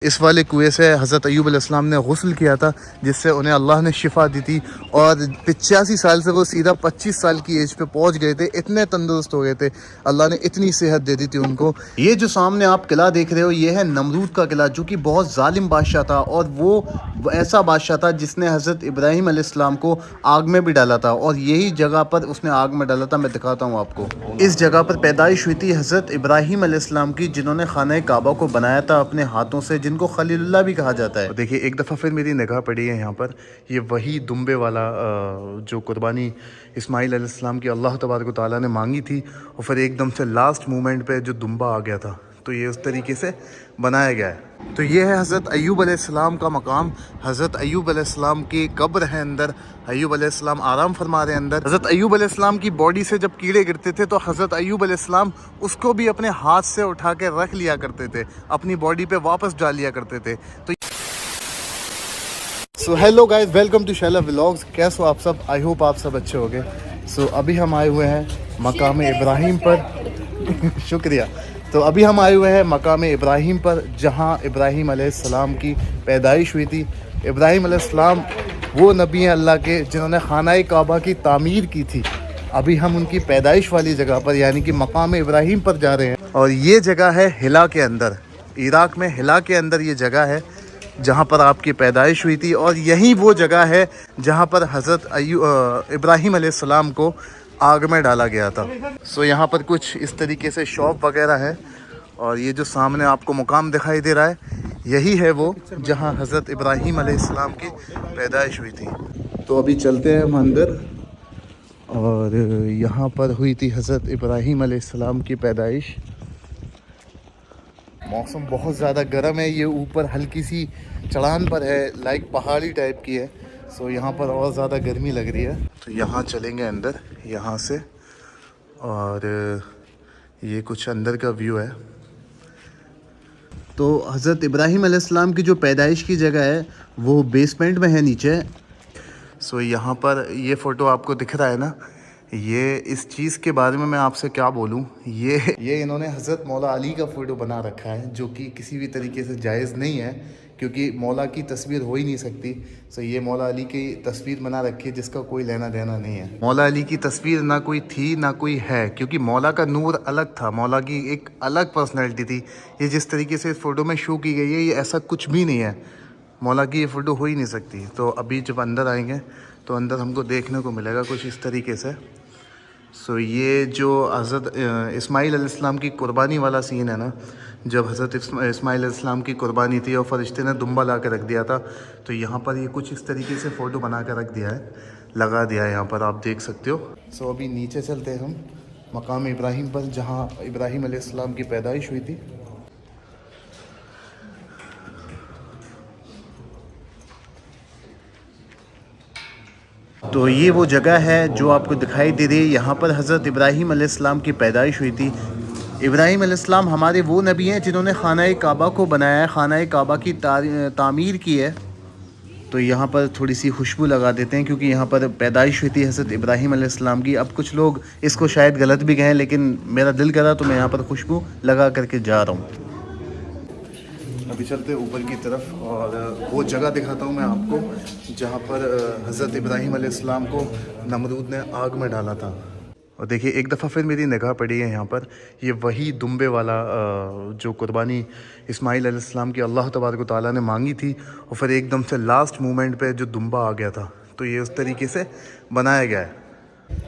इस वाले कुएं से हज़रत अय्यूब अलैहिस्सलाम ने गुस्ल किया था, जिससे उन्हें अल्लाह ने शिफा दी थी और 85 साल से वो सीधा 25 साल की एज पे पहुंच गए थे। इतने तंदुरुस्त हो गए थे, अल्लाह ने इतनी सेहत दे दी थी उनको। ये जो सामने आप किला देख रहे हो, ये है नमरूद का किला, जो कि बहुत जालिम बादशाह था और वो ऐसा बादशाह था जिसने हज़रत इब्राहीम अलैहिस्सलाम को आग में भी डाला था और यही जगह पर उसने आग में डाला था। मैं दिखाता हूँ आपको। इस जगह पर पैदाइश हुई थी हज़रत इब्राहीम अलैहिस्सलाम की, जिन्होंने खाना काबा को बनाया था अपने हाथों से, जिनको खलीलुल्लाह भी कहा जाता है। देखिए एक दफ़ा फिर मेरी निगाह पड़ी है यहाँ पर, ये वही दुम्बे वाला जो कुर्बानी इस्माइल अलैहिस्सलाम की अल्लाह तबारक तआला ने मांगी थी और फिर एकदम से लास्ट मोमेंट पे जो दुम्बा आ गया था, तो ये उस तरीके से बनाया गया है। तो ये है हज़रत अय्यूब अलैहिस्सलाम का मकाम। हज़रत अय्यूब अलैहिस्सलाम की कब्र है अंदर, अय्यूब अलैहिस्सलाम आराम फरमा रहे हैं अंदर। हज़रत अय्यूब अलैहिस्सलाम की बॉडी से जब कीड़े गिरते थे तो हज़रत अय्यूब अलैहिस्सलाम उसको भी अपने हाथ से उठा के रख लिया करते थे, अपनी बॉडी पे वापस डाल लिया करते थे। तो so hello guys, welcome to Shaila vlogs. कैसे हो आप सब? आई होप आप सब अच्छे होंगे। सो अभी हम आए हुए हैं मकाम इब्राहिम पर शुक्रिया। तो अभी हम आए हुए हैं मकाम इब्राहिम पर, जहां इब्राहिम अलैहिस्सलाम की पैदाइश हुई थी। इब्राहिम अलैहिस्सलाम वो नबी हैं अल्लाह के जिन्होंने खाना काबा की तामीर की थी। अभी हम उनकी पैदाइश वाली जगह पर यानी कि मकाम इब्राहिम पर जा रहे हैं और ये जगह है हिला के अंदर, इराक में हिला के अंदर ये जगह है जहाँ पर आपकी पैदाइश हुई थी और यही वो जगह है जहाँ पर हज़रत इब्राहिम अलैहिस्सलाम को आग में डाला गया था। सो यहाँ पर कुछ इस तरीके से शॉप वगैरह है और ये जो सामने आपको मुकाम दिखाई दे रहा है, यही है वो जहाँ हज़रत इब्राहिम अलैहिस्सलाम की पैदाइश हुई थी। तो अभी चलते हैं हम अंदर और यहाँ पर हुई थी हज़रत इब्राहिम अलैहिस्सलाम की पैदाइश। मौसम बहुत ज़्यादा गर्म है, ये ऊपर हल्की सी चढ़ान पर है, लाइक पहाड़ी टाइप की है। सो यहाँ पर और ज़्यादा गर्मी लग रही है। तो यहाँ चलेंगे अंदर यहाँ से और ये कुछ अंदर का व्यू है। तो हज़रत इब्राहिम अलैहिस्सलाम की जो पैदाइश की जगह है वो बेसमेंट में है नीचे। सो यहाँ पर ये फ़ोटो आपको दिख रहा है ना, ये इस चीज़ के बारे में मैं आपसे क्या बोलूँ, ये इन्होंने हज़रत मौला अली का फ़ोटो बना रखा है, जो कि किसी भी तरीके से जायज़ नहीं है क्योंकि मौला की तस्वीर हो ही नहीं सकती। सो ये मौला अली की तस्वीर बना रखी है जिसका कोई लेना देना नहीं है। मौला अली की तस्वीर ना कोई थी ना कोई है, क्योंकि मौला का नूर अलग था, मौला की एक अलग पर्सनैलिटी थी। ये जिस तरीके से इस फ़ोटो में शो की गई है, ये ऐसा कुछ भी नहीं है, मौला की ये फ़ोटो हो ही नहीं सकती। तो अभी जब अंदर आएंगे तो अंदर हमको देखने को मिलेगा कुछ इस तरीके से। सो ये जो हज़रत इस्माइल अलैहिस्सलाम की कुर्बानी वाला सीन है ना, जब हज़रत इस्माइल अलैहिस्सलाम की कुर्बानी थी और फरिश्ते ने दुम्बा ला के रख दिया था, तो यहाँ पर ये कुछ इस तरीके से फ़ोटो बना के रख दिया है, लगा दिया है, यहाँ पर आप देख सकते हो। सो अभी नीचे चलते हैं हम मकाम इब्राहिम पर, जहाँ इब्राहिम अलैहिस्सलाम की पैदाइश हुई थी। तो ये वो जगह है जो आपको दिखाई दे रही है, यहाँ पर हज़रत इब्राहिम अलैहिस्सलाम की पैदाइश हुई थी। इब्राहिम अलैहिस्सलाम हमारे वो नबी हैं जिन्होंने खाना काबा को बनाया है, खाना काबा की तामीर की है। तो यहाँ पर थोड़ी सी खुशबू लगा देते हैं क्योंकि यहाँ पर पैदाइश हुई थी हज़रत इब्राहिम अलैहिस्सलाम की। अब कुछ लोग इसको शायद गलत भी कहें, लेकिन मेरा दिल करा तो मैं यहाँ पर खुशबू लगा करके जा रहा हूँ। अभी चलते हैं ऊपर की तरफ और वो जगह दिखाता हूँ मैं आपको जहाँ पर हज़रत इब्राहिम अलैहिस्सलाम को नमरूद ने आग में डाला था। और देखिए एक दफ़ा फिर मेरी निगाह पड़ी है यहाँ पर, ये वही दुम्बे वाला जो कुर्बानी इस्माइल अलैहिस्सलाम की अल्लाह तबारक तआला ने मांगी थी और फिर एकदम से लास्ट मोमेंट पे जो दुम्बा आ गया था, तो ये उस तरीके से बनाया गया है।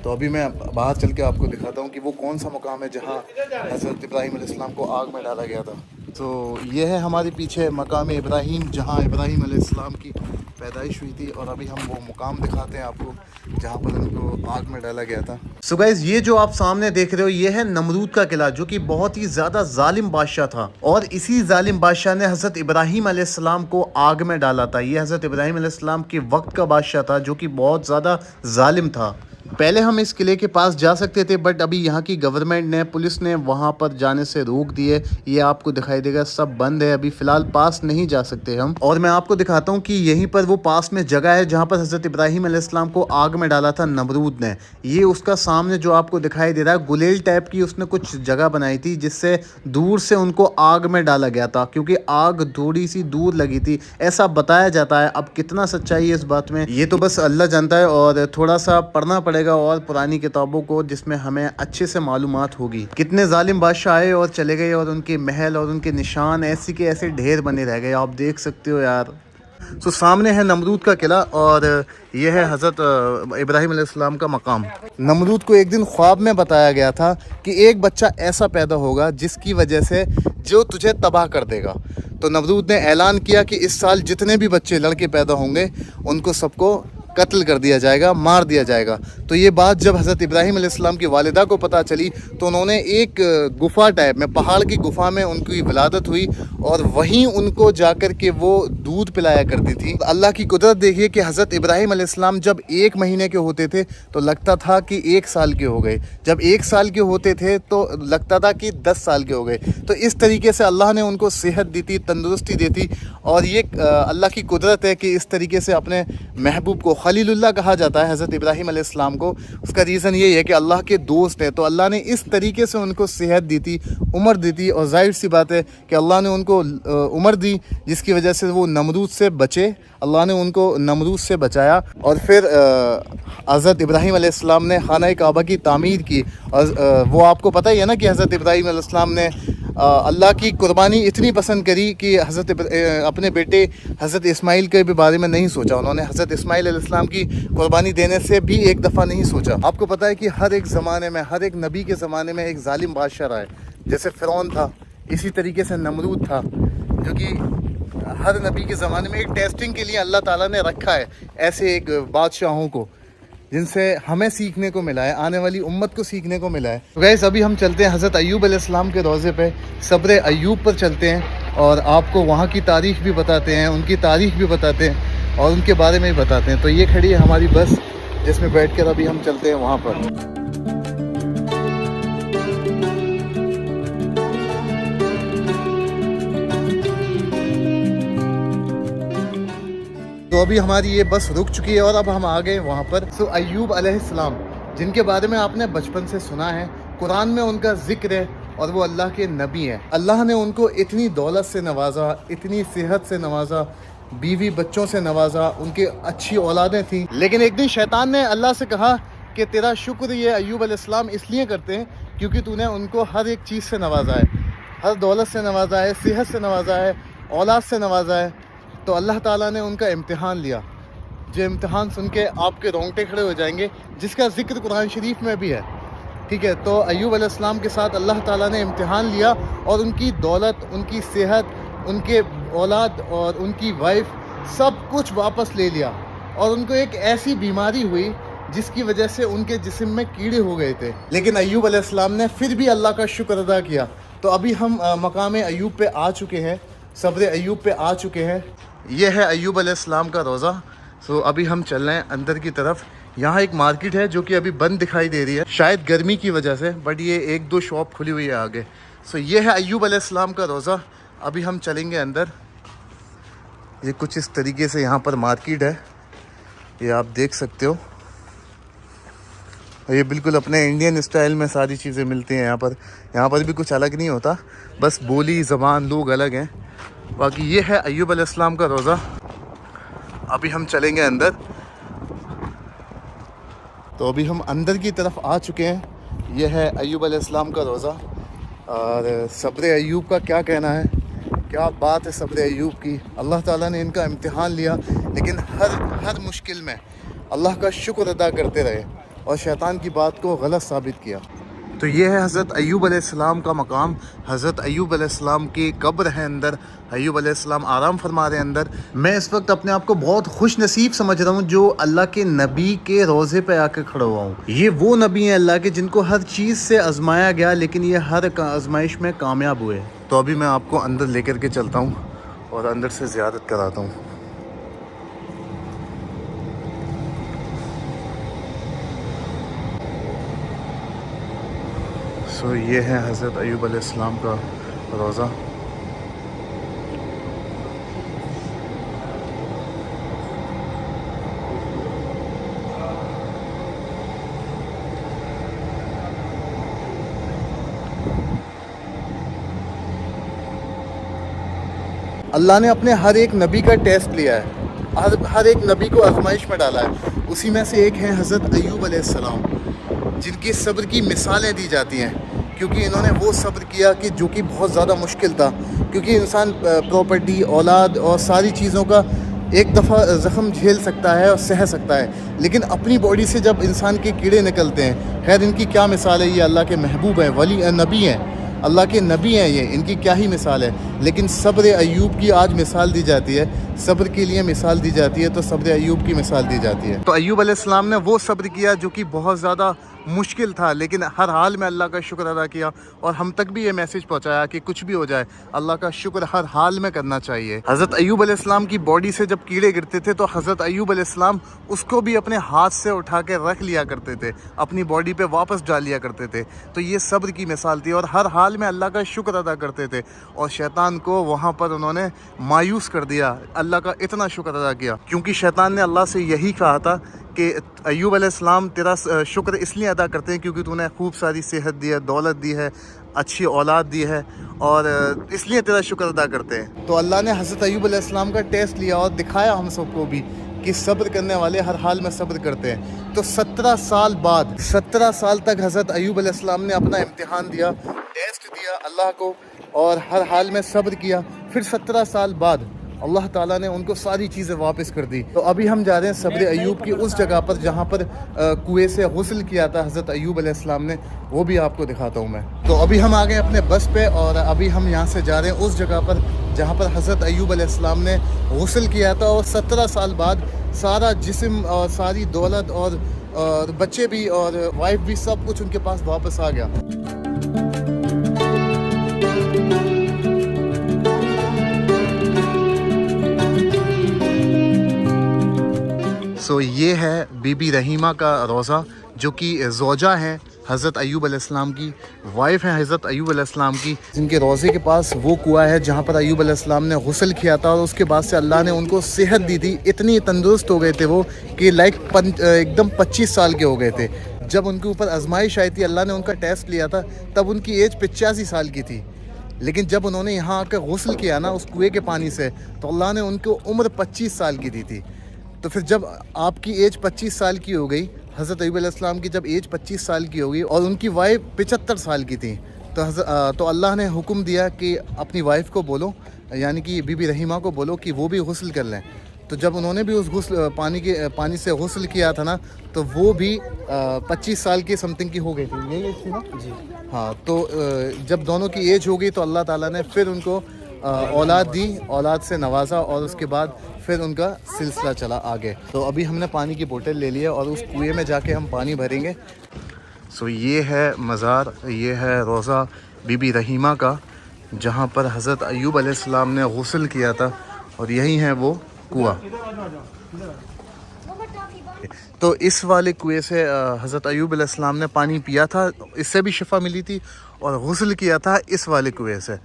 तो अभी मैं बाहर चल के आपको दिखाता हूँ कि वो कौन सा मकाम है जहाँ हज़रत इब्राहिम अलैहिस्सलाम को आग में डाला गया था। तो ये है हमारे पीछे मकाम इब्राहिम, जहाँ इब्राहिम अलैहिस्सलाम की पैदाइश हुई थी और अभी हम वो मुकाम दिखाते हैं आपको जहाँ पर उनको आग में डाला गया था। सो गाइस, ये जो आप सामने देख रहे हो ये है नमरूद का किला, जो कि बहुत ही ज़्यादा जालिम बादशाह था और इसी जालिम बादशाह ने हज़रत इब्राहिम अलैहिस्सलाम को आग में डाला था। ये हज़रत इब्राहिम अलैहिस्सलाम के वक्त का बादशाह था जो कि बहुत ज़्यादा जालिम था। पहले हम इस किले के पास जा सकते थे, बट अभी यहाँ की गवर्नमेंट ने, पुलिस ने वहाँ पर जाने से रोक दिए। ये आपको दिखाई देगा सब बंद है, अभी फ़िलहाल पास नहीं जा सकते हम। और मैं आपको दिखाता हूँ कि यहीं पर वो पास में जगह है जहाँ पर हज़रत इब्राहीम अलैहिस्सलाम को आग में डाला था नमरूद ने। ये उसका सामने जो आपको दिखाई दे रहा है गुलेल टाइप की उसने कुछ जगह बनाई थी जिससे दूर से उनको आग में डाला गया था, क्योंकि आग थोड़ी सी दूर लगी थी, ऐसा बताया जाता है। अब कितना सच्चाई है इस बात में ये तो बस अल्लाह जानता है, और थोड़ा सा पढ़ना पड़ेगा और पुरानी किताबों को, जिसमें हमें अच्छे से मालूमात होगी। कितने जालिम बादशाह आए और चले गए, और उनके महल और उनके निशान ऐसे के ऐसे ढेर बने रह गए, आप देख सकते हो यार। तो सामने है नमरूद का किला, और यह है हज़रत इब्राहीम अलैहिस्सलाम का मकाम। नमरूद को एक दिन ख्वाब में बताया गया था कि एक बच्चा ऐसा पैदा होगा जिसकी वजह से जो तुझे तबाह कर देगा। तो नमरूद ने ऐलान किया कि इस साल जितने भी बच्चे लड़के पैदा होंगे उनको सबको कत्ल कर दिया जाएगा, मार दिया जाएगा। तो ये बात जब हज़रत इब्राहीम अलैहिस्सलाम की वालिदा को पता चली तो उन्होंने एक गुफ़ा टाइप में, पहाड़ की गुफ़ा में उनकी विलादत हुई, और वहीं उनको जाकर के वो दूध पिलाया करती थी। अल्लाह की कुदरत देखिए कि हज़रत इब्राहीम अलैहिस्सलाम जब 1 महीने के होते थे तो लगता था कि 1 साल के हो गए, जब 1 साल के होते थे तो लगता था कि 10 साल के हो गए। तो इस तरीके से अल्लाह ने उनको सेहत दी थी, तंदुरुस्ती दी थी, और ये अल्लाह की कुदरत है कि इस तरीके से अपने महबूब को, खलीलुल्लाह कहा जाता है हज़रत इब्राहीम अलैहिस्सलाम को। उसका रीज़न ये है कि अल्लाह के दोस्त है, तो अल्लाह ने इस तरीके से उनको सेहत दी थी, उम्र दी थी, और जाहिर सी बात है कि अल्लाह ने उनको उम्र दी जिसकी वजह से वो नमरूद से बचे। अल्लाह ने उनको नमरूद से बचाया, और फिर हज़रत इब्राहीम अलैहिस्सलाम ने खाना काबा की तामीर की। और वो आपको पता ही है ना कि हज़रत इब्राहीम अलैहिस्सलाम ने अल्लाह की कुर्बानी इतनी पसंद करी कि अपने बेटे हज़रत इस्माइल के भी बारे में नहीं सोचा। उन्होंने हज़रत इस्माइल अलैहिस्सलाम की कुर्बानी देने से भी एक दफ़ा नहीं सोचा। आपको पता है कि हर एक ज़माने में, हर एक नबी के ज़माने में एक जालिम बादशाह रहा है। जैसे फ़िरौन था, इसी तरीके से नमरूद था, जो कि हर नबी के ज़माने में एक टेस्टिंग के लिए अल्लाह ताला ने रखा है ऐसे एक बादशाहों को, जिनसे हमें सीखने को मिला है, आने वाली उम्मत को सीखने को मिला है। तो गाइस अभी हम चलते हैं हज़रत अय्यूब अलैहिस्सलाम के रोज़े पे, सब्र अय्यूब पर चलते हैं, और आपको वहाँ की तारीख़ भी बताते हैं, उनकी तारीख़ भी बताते हैं, और उनके बारे में भी बताते हैं। तो ये खड़ी है हमारी बस, जिसमें बैठ कर अभी हम चलते हैं वहाँ पर। तो अभी हमारी ये बस रुक चुकी है और अब हम आ गए वहाँ पर। तो अय्यूब अलैहिस्सलाम, जिनके बारे में आपने बचपन से सुना है, कुरान में उनका जिक्र है, और वो अल्लाह के नबी हैं। अल्लाह ने उनको इतनी दौलत से नवाजा, इतनी सेहत से नवाजा, बीवी बच्चों से नवाजा, उनकी अच्छी औलादें थीं। लेकिन एक दिन शैतान ने अल्लाह से कहा कि तेरा शुक्र ये अय्यूब अलैहिस्सलाम इसलिए करते हैं क्योंकि तूने उनको हर एक चीज़ से नवाजा है, हर दौलत से नवाजा है, सेहत से नवाजा है, औलाद से नवाजा है। तो अल्लाह ताला ने उनका इम्तिहान लिया, जो इम्तिहान सुन के आपके रोंगटे खड़े हो जाएंगे, जिसका जिक्र कुरान शरीफ में भी है। ठीक है, तो अय्यूब अलैहिस्सलाम के साथ अल्लाह ताला ने इम्तिहान लिया, और उनकी दौलत, उनकी सेहत, उनके औलाद और उनकी वाइफ सब कुछ वापस ले लिया। और उनको एक ऐसी बीमारी हुई जिसकी वजह से उनके जिस्म में कीड़े हो गए थे, लेकिन अय्यूब अलैहिस्सलाम ने फिर भी अल्लाह का शुक्र अदा किया। तो अभी हम मकाम अय्यूब पे आ चुके हैं, सब्र अय्यूब पे आ चुके हैं। ये है अय्यूब अलैहिस्सलाम का रोज़ा। सो अभी हम चल रहे हैं अंदर की तरफ। यहाँ एक मार्केट है जो कि अभी बंद दिखाई दे रही है, शायद गर्मी की वजह से, बट ये 1-2 शॉप खुली हुई है आगे। सो ये है अय्यूब अलैहिस्सलाम का रोज़ा। अभी हम चलेंगे अंदर। ये कुछ इस तरीके से यहाँ पर मार्केट है, ये आप देख सकते हो। ये बिल्कुल अपने इंडियन स्टाइल में सारी चीज़ें मिलती हैं यहाँ पर। यहाँ पर भी कुछ अलग नहीं होता, बस बोली ज़बान लोग अलग हैं। बाकी ये है अय्यूब अलैहिस्सलाम का रोज़ा। अभी हम चलेंगे अंदर। तो अभी हम अंदर की तरफ आ चुके हैं। ये है अय्यूब अलैहिस्सलाम का रोज़ा। और सब्र अय्यूब का क्या कहना है, क्या बात है सब्र अय्यूब की। अल्लाह ताला ने इनका इम्तिहान लिया, लेकिन हर मुश्किल में अल्लाह का शुक्र अदा करते रहे और शैतान की बात को गलत साबित किया। तो ये है हज़रत अय्यूब अलैहिस्सलाम का मकाम। हज़रत अय्यूब अलैहिस्सलाम की कब्र है अंदर, अय्यूब अलैहिस्सलाम आराम फरमा रहे हैं अंदर। मैं इस वक्त अपने आप को बहुत खुश नसीब समझ रहा हूँ जो अल्लाह के नबी के रोज़े पे आकर खड़ा हुआ हूँ। ये वो नबी हैं अल्लाह के जिनको हर चीज़ से आजमाया गया, लेकिन ये हर आजमाइश में कामयाब हुए। तो अभी मैं आपको अंदर लेकर के चलता हूँ और अंदर से ज़ियारत कराता हूँ। सो ये है हज़रत अय्यूब अलैहिस्सलाम का रोज़ा। अल्लाह ने अपने हर एक नबी का टेस्ट लिया है, हर एक नबी को आजमाइश में डाला है। उसी में से एक है हज़रत अय्यूब अलैहिस्सलाम, जिनकी सब्र की मिसालें दी जाती हैं, क्योंकि इन्होंने वो सब्र किया कि जो कि बहुत ज़्यादा मुश्किल था। क्योंकि इंसान प्रॉपर्टी, औलाद और सारी चीज़ों का एक दफ़ा ज़ख़म झेल सकता है और सह सकता है, लेकिन अपनी बॉडी से जब इंसान के कीड़े निकलते हैं, खैर इनकी क्या मिसाल है, ये अल्लाह के महबूब हैं, वली नबी हैं, अल्लाह के नबी हैं, ये इनकी क्या ही मिसाल है। लेकिन सब्र अय्यूब की आज मिसाल दी जाती है, सब्र के लिए मिसाल दी जाती है, तो सब्र अय्यूब की मिसाल दी जाती है। तो अय्यूब अलैहिस्सलाम ने वो सब्र किया जो कि बहुत ज़्यादा मुश्किल था, लेकिन हर हाल में अल्लाह का शुक्र अदा किया, और हम तक भी ये मैसेज पहुंचाया कि कुछ भी हो जाए अल्लाह का शुक्र हर हाल में करना चाहिए। हज़रत अय्यूब अलैहिस्सलाम की बॉडी से जब कीड़े गिरते थे तो हज़रत अय्यूब अलैहिस्सलाम उसको भी अपने हाथ से उठा के रख लिया करते थे, अपनी बॉडी पे वापस डाल लिया करते थे। तो ये सब्र की मिसाल थी, और हर हाल में अल्लाह का शुक्र अदा करते थे, और शैतान को वहाँ पर उन्होंने मायूस कर दिया, अल्लाह का इतना शुक्र अदा किया। क्योंकि शैतान ने अल्लाह से यही कहा था कि अय्यूब अलैहिस्सलाम तेरा शुक्र इसलिए अदा करते हैं क्योंकि तूने खूब सारी सेहत दी है, दौलत दी है, अच्छी औलाद दी है, और इसलिए तेरा शुक्र अदा करते हैं। तो अल्लाह ने हज़रत अय्यूब अलैहिस्सलाम का टेस्ट लिया और दिखाया हम सबको भी कि सब्र करने वाले हर हाल में सब्र करते हैं। तो 17 साल बाद, 17 साल तक हज़रत अय्यूब अलैहिस्सलाम ने अपना इम्तिहान दिया, टेस्ट दिया अल्लाह को, और हर हाल में सब्र किया। फिर 17 साल बाद अल्लाह ताला ने उनको सारी चीज़ें वापस कर दी। तो अभी हम जा रहे हैं सब्र अय्यूब की उस जगह पर जहाँ पर कुएं से गुस्ल किया था हज़रत अय्यूब अलैहिस्सलाम ने, वो भी आपको दिखाता हूँ मैं। तो अभी हम आ गए अपने बस पे, और अभी हम यहाँ से जा रहे हैं उस जगह पर जहाँ पर हज़रत अय्यूब अलैहिस्सलाम ने गुस्ल किया था, और 17 साल बाद सारा जिस्म और सारी दौलत और बच्चे भी और वाइफ भी, सब कुछ उनके पास वापस आ गया। सो ये है बीबी रहीमा का रोज़ा, जो कि ज़ौजा हैं हज़रत अय्यूब अलैहिस्सलाम की, वाइफ हैं हज़रत अय्यूब अलैहिस्सलाम की, जिनके रोज़े के पास वो कुआं है जहाँ पर अय्यूब अलैहिस्सलाम ने गुस्ल किया था, और उसके बाद से अल्लाह ने उनको सेहत दी थी। इतनी तंदुरुस्त हो गए थे वो कि एकदम 25 साल के हो गए थे। जब उनके ऊपर आजमाइश आई थी, अल्लाह ने उनका टेस्ट लिया था, तब उनकी एज 85 साल की थी। लेकिन जब उन्होंने यहाँ आकर गुस्ल किया ना उस कुएँ के पानी से, तो अल्लाह ने उनको उम्र 25 साल की दी थी। तो फिर जब आपकी एज 25 साल की हो गई, हज़रत अय्यूब अलैहिस्सलाम की जब एज 25 साल की हो गई और उनकी वाइफ 75 साल की थी, तो अल्लाह ने हुक्म दिया कि अपनी वाइफ को बोलो, यानी कि बीबी रहीमा को बोलो कि वो भी गुस्ल कर लें। तो जब उन्होंने भी उस पानी से गुस्ल किया था ना, तो वो भी 25 साल की समथिंग की हो गई थी, यही एज थी ना जी। हाँ, तो जब दोनों की एज हो गई तो अल्लाह ताला ने फिर उनको औलाद दी, औलाद से नवाजा, और उसके बाद फिर उनका सिलसिला चला आगे। तो अभी हमने पानी की बोतल ले ली है और उस कुएं में जाके हम पानी भरेंगे। सो ये है मज़ार, ये है रोज़ा बीबी रहीमा का, जहाँ पर हज़रत अय्यूब अलैहिस्सलाम ने गुस्ल किया था, और यही है वो कुआं। तो इस वाले कुएं से हज़रत अय्यूब अलैहिस्सलाम ने पानी पिया था, इससे भी शिफा मिली थी, और गुस्ल किया था इस वाले कुएं से,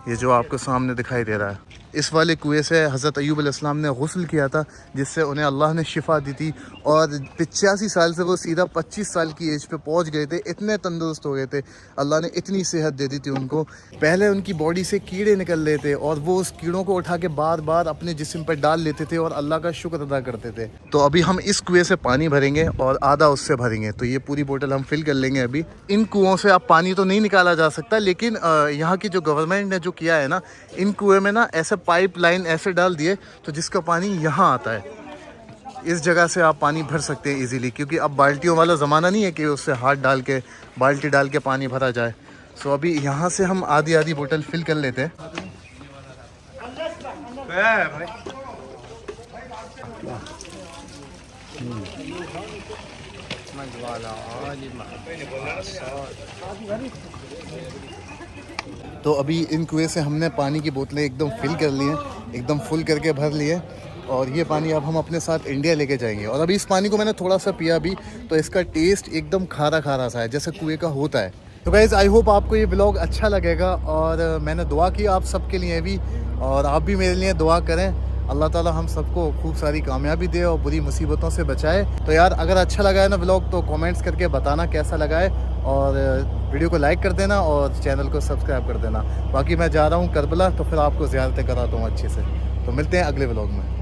ये जो आपको सामने दिखाई दे रहा है। इस वाले कुएं से हज़रत अय्यूब अलैहिस्सलाम ने गुस्ल किया था, जिससे उन्हें अल्लाह ने शिफा दी थी, और 85 साल से वो सीधा 25 साल की एज पे पहुंच गए थे। इतने तंदुरुस्त हो गए थे, अल्लाह ने इतनी सेहत दे दी थी उनको। पहले उनकी बॉडी से कीड़े निकल रहे थे, और वो उस कीड़ों को उठा के बार बार अपने जिस्म पर डाल लेते थे और अल्लाह का शुक्र अदा करते थे। तो अभी हम इस कुएं से पानी भरेंगे और आधा उससे भरेंगे, तो ये पूरी बोतल हम फिल कर लेंगे। अभी इन कुओं से अब पानी तो नहीं निकाला जा सकता, लेकिन यहाँ की जो गवर्नमेंट ने जो किया है ना, इन कुएं में ना ऐसे पाइप लाइन ऐसे डाल दिए, तो जिसका पानी यहाँ आता है, इस जगह से आप पानी भर सकते हैं इजीली, क्योंकि अब बाल्टियों वाला ज़माना नहीं है कि उससे हाथ डाल के, बाल्टी डाल के पानी भरा जाए। सो अभी यहाँ से हम आधी आधी बोतल फिल कर लेते हैं। तो अभी इन कुएं से हमने पानी की बोतलें एकदम फिल कर ली हैं, एकदम फुल करके भर लिए, और ये पानी अब हम अपने साथ इंडिया लेके जाएंगे। और अभी इस पानी को मैंने थोड़ा सा पिया भी, तो इसका टेस्ट एकदम खारा खारा सा है, जैसे कुएं का होता है। तो गाइज़ आई होप आपको ये व्लॉग अच्छा लगेगा, और मैंने दुआ की आप सबके लिए भी, और आप भी मेरे लिए दुआ करें। अल्लाह ताला हम सबको खूब सारी कामयाबी दे और बुरी मुसीबतों से बचाए। तो यार अगर अच्छा लगा है ना व्लॉग तो कमेंट्स करके बताना कैसा लगा है, और वीडियो को लाइक कर देना और चैनल को सब्सक्राइब कर देना। बाकी मैं जा रहा हूँ करबला, तो फिर आपको ज़ियारतें कराता हूँ अच्छे से। तो मिलते हैं अगले व्लॉग में।